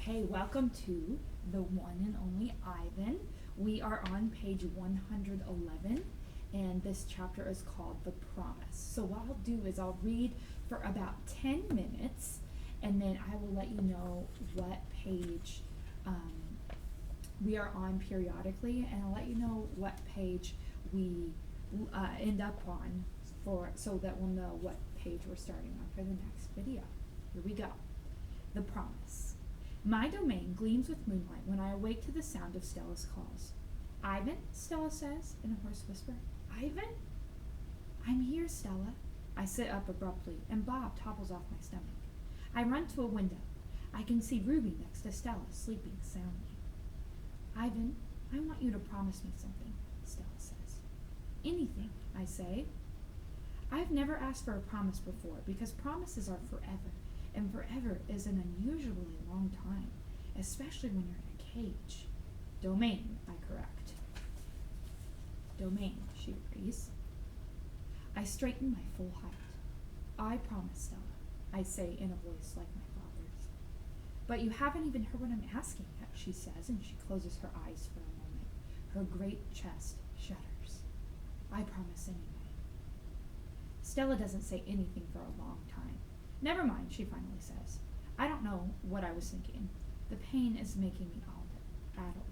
Okay, welcome to the one and only Ivan. We are on page 111, and this chapter is called The Promise. So, what I'll do is I'll read for about 10 minutes, and then I will let you know what page we are on periodically, and I'll let you know what page we end up on so that we'll know what page we're starting on for the next video. Here we go. The Promise. My domain gleams with moonlight when I awake to the sound of Stella's calls. Ivan, Stella says in a hoarse whisper. Ivan? I'm here, Stella. I sit up abruptly, and Bob topples off my stomach. I run to a window. I can see Ruby next to Stella, sleeping soundly. Ivan, I want you to promise me something, Stella says. Anything, I say. I've never asked for a promise before because promises are forever. And forever is an unusually long time, especially when you're in a cage. Domain, I correct. Domain, she agrees. I straighten my full height. I promise, Stella, I say in a voice like my father's. But you haven't even heard what I'm asking yet, she says, and she closes her eyes for a moment. Her great chest shudders. I promise anyway. Stella doesn't say anything for a long time. Never mind, she finally says. I don't know what I was thinking. The pain is making me all addled.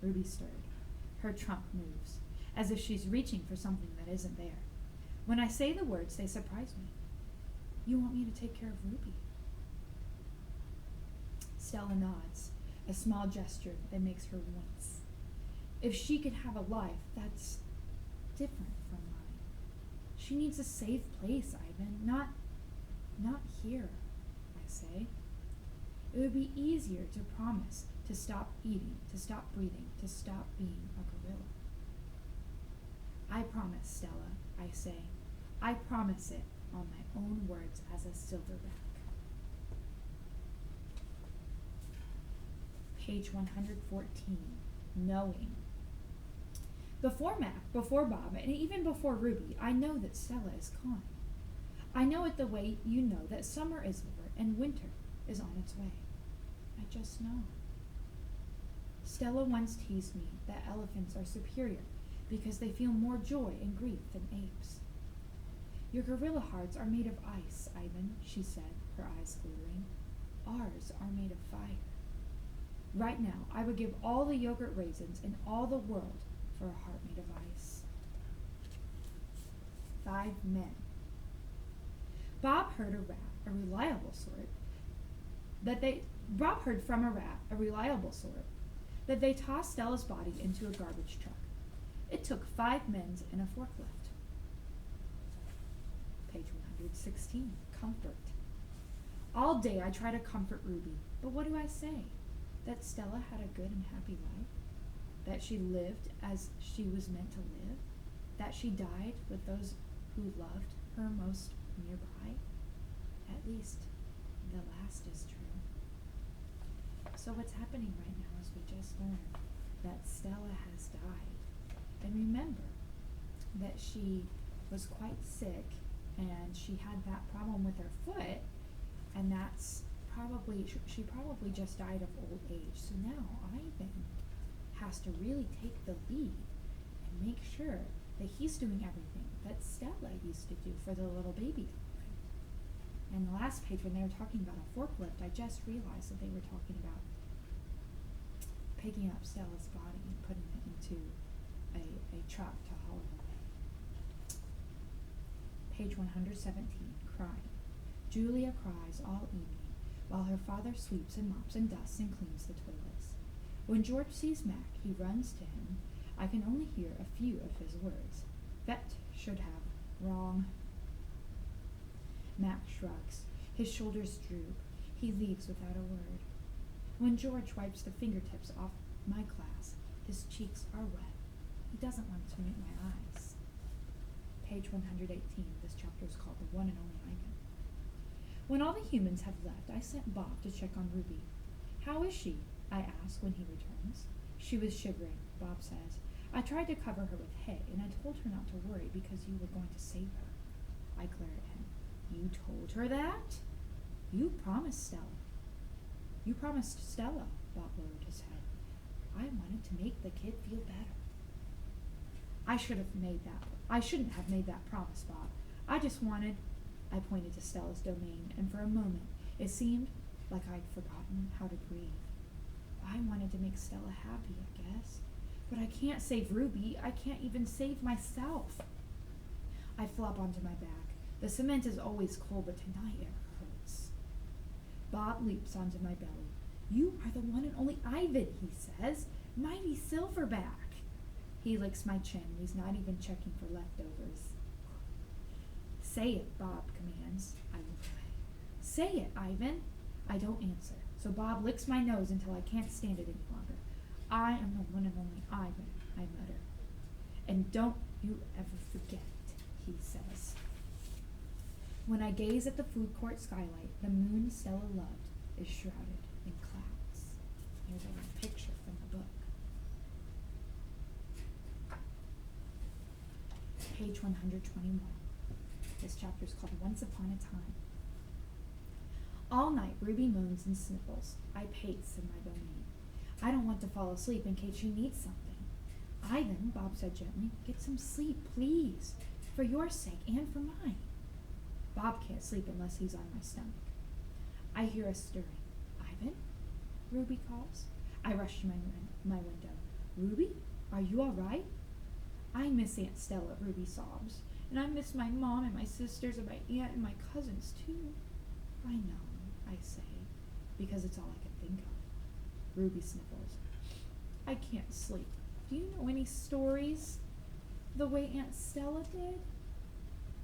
Ruby stirred. Her trunk moves, as if she's reaching for something that isn't there. When I say the words, they surprise me. You want me to take care of Ruby? Stella nods, a small gesture that makes her wince. If she could have a life that's different from mine. She needs a safe place, Ivan, not here, I say. It would be easier to promise to stop eating, to stop breathing, to stop being a gorilla. I promise, Stella, I say. I promise it on my own words as a silverback. Page 114, Knowing. Before Mac, before Bob, and even before Ruby, I know that Stella is calling. I know it the way you know that summer is over and winter is on its way. I just know. Stella once teased me that elephants are superior because they feel more joy and grief than apes. Your gorilla hearts are made of ice, Ivan, she said, her eyes glittering. Ours are made of fire. Right now, I would give all the yogurt raisins in all the world for a heart made of ice. 5 men. Bob heard from a rat, a reliable sort, that they tossed Stella's body into a garbage truck. It took 5 men and a forklift. Page 116, Comfort. All day I try to comfort Ruby, but what do I say? That Stella had a good and happy life? That she lived as she was meant to live? That she died with those who loved her most nearby? At least the last is true. So what's happening right now is we just learned that Stella has died. And remember that she was quite sick and she had that problem with her foot, and she probably just died of old age. So now Ivan has to really take the lead and make sure that he's doing everything that Stella used to do for the little baby elephant. And the last page, when they were talking about a forklift, I just realized that they were talking about picking up Stella's body and putting it into a truck to haul it away. Page 117, Crying. Julia cries all evening while her father sweeps and mops and dusts and cleans the toilets. When George sees Mac, he runs to him. I can only hear a few of his words. Vet should have. Wrong. Mac shrugs. His shoulders droop. He leaves without a word. When George wipes the fingertips off my glass, his cheeks are wet. He doesn't want to meet my eyes. Page 118. This chapter is called The One and Only Ivan. When all the humans have left, I sent Bob to check on Ruby. How is she? I ask when he returns. She was shivering, Bob says. I tried to cover her with hay, and I told her not to worry because you were going to save her. I glare at him. You told her that? You promised, Stella. You promised Stella, Bob lowered his head. I wanted to make the kid feel better. I shouldn't have made that promise, Bob. I just wanted. I pointed to Stella's domain, and for a moment it seemed like I'd forgotten how to breathe. I wanted to make Stella happy, I guess. But I can't save Ruby. I can't even save myself. I flop onto my back. The cement is always cold, but tonight it hurts. Bob leaps onto my belly. You are the one and only Ivan, he says. Mighty Silverback. He licks my chin. He's not even checking for leftovers. Say it, Bob commands. I look away. Say it, Ivan. I don't answer, so Bob licks my nose until I can't stand it any longer. I am the one and only Ivan, I mutter. And don't you ever forget, he says. When I gaze at the food court skylight, the moon Stella loved is shrouded in clouds. Here's a picture from the book. Page 121. This chapter is called Once Upon a Time. All night, Ruby moans and sniffles. I pace in my domain. I don't want to fall asleep in case she needs something. Ivan, Bob said gently, get some sleep, please, for your sake and for mine. Bob can't sleep unless he's on my stomach. I hear a stirring. Ivan? Ruby calls. I rush to my window. Ruby, are you all right? I miss Aunt Stella, Ruby sobs. And I miss my mom and my sisters and my aunt and my cousins, too. I know, I say, because it's all I can think of. Ruby sniffles. I can't sleep. Do you know any stories the way Aunt Stella did?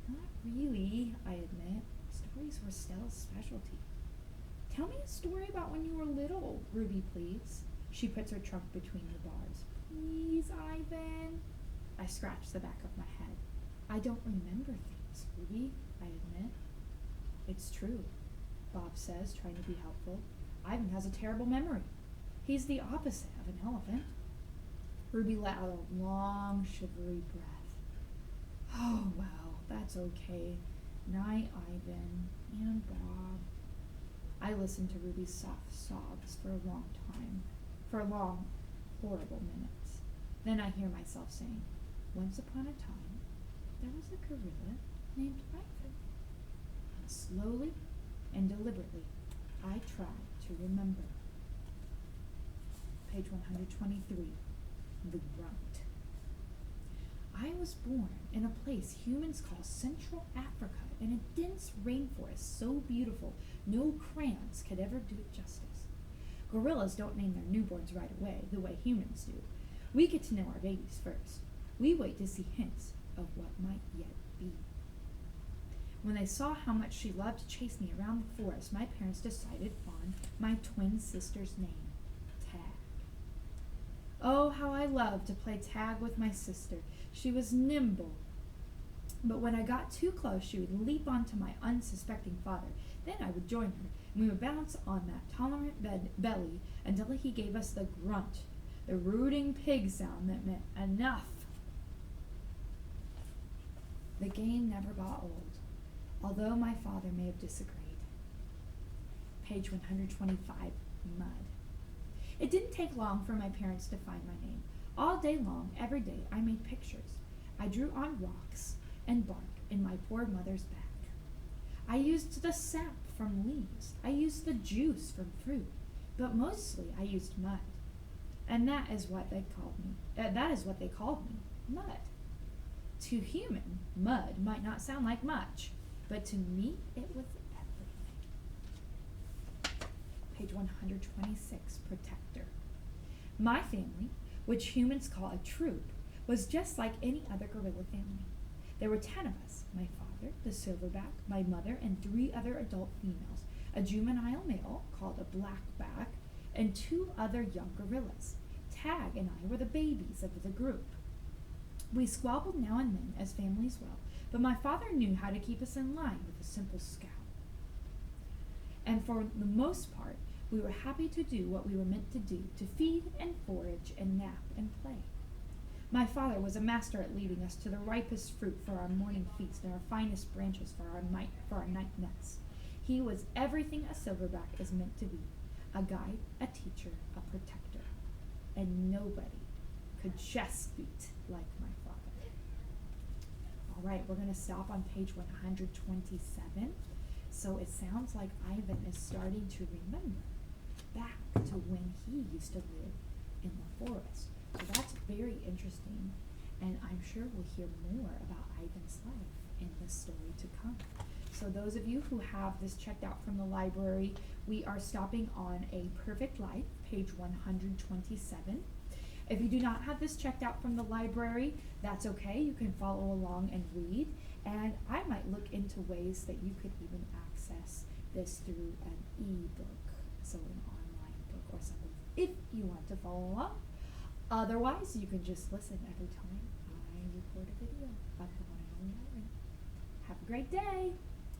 Not really, I admit. Stories were Stella's specialty. Tell me a story about when you were little, Ruby pleads. She puts her trunk between the bars. Please, Ivan. I scratch the back of my head. I don't remember things, Ruby, I admit. It's true, Bob says, trying to be helpful. Ivan has a terrible memory. He's the opposite of an elephant. Ruby let out a long, shivery breath. Oh, well, that's okay. Night, Ivan, and Bob. I listened to Ruby's soft sobs for a long time, for long, horrible minutes. Then I hear myself saying, once upon a time, there was a gorilla named Ivan. And slowly and deliberately, I tried to remember. Page 123, The Grunt. I was born in a place humans call Central Africa, in a dense rainforest so beautiful no crayons could ever do it justice. Gorillas don't name their newborns right away, the way humans do. We get to know our babies first. We wait to see hints of what might yet be. When they saw how much she loved to chase me around the forest, my parents decided on my twin sister's name, Tag. Oh, how I loved to play tag with my sister. She was nimble, but when I got too close, she would leap onto my unsuspecting father. Then I would join her, and we would bounce on that tolerant belly until he gave us the grunt, the rooting pig sound that meant enough. The game never got old, although my father may have disagreed. Page 125, Mud. It didn't take long for my parents to find my name. All day long, every day, I made pictures. I drew on rocks and bark in my poor mother's back. I used the sap from leaves. I used the juice from fruit. But mostly I used mud. And that is what they called me. Mud. To human, mud might not sound like much, but to me it was everything. Page 126, Protector. My family, which humans call a troop, was just like any other gorilla family. There were 10 of us, my father, the silverback, my mother, and 3 other adult females, a juvenile male called a blackback, and 2 other young gorillas. Tag and I were the babies of the group. We squabbled now and then, as families will, but my father knew how to keep us in line with a simple scowl. And for the most part, we were happy to do what we were meant to do, to feed and forage and nap and play. My father was a master at leading us to the ripest fruit for our morning feast and our finest branches for our night nets. He was everything a silverback is meant to be, a guide, a teacher, a protector, and nobody could just beat like my father. All right, we're going to stop on page 127. So it sounds like Ivan is starting to remember back to when he used to live in the forest. So that's very interesting, and I'm sure we'll hear more about Ivan's life in the story to come. So those of you who have this checked out from the library, we are stopping on A Perfect Life, page 127. If you do not have this checked out from the library, that's okay. You can follow along and read, and I might look into ways that you could even access this through an e-book, so an online book or something, if you want to follow along. Otherwise, you can just listen every time I record a video of the one and only Ivan. Have a great day!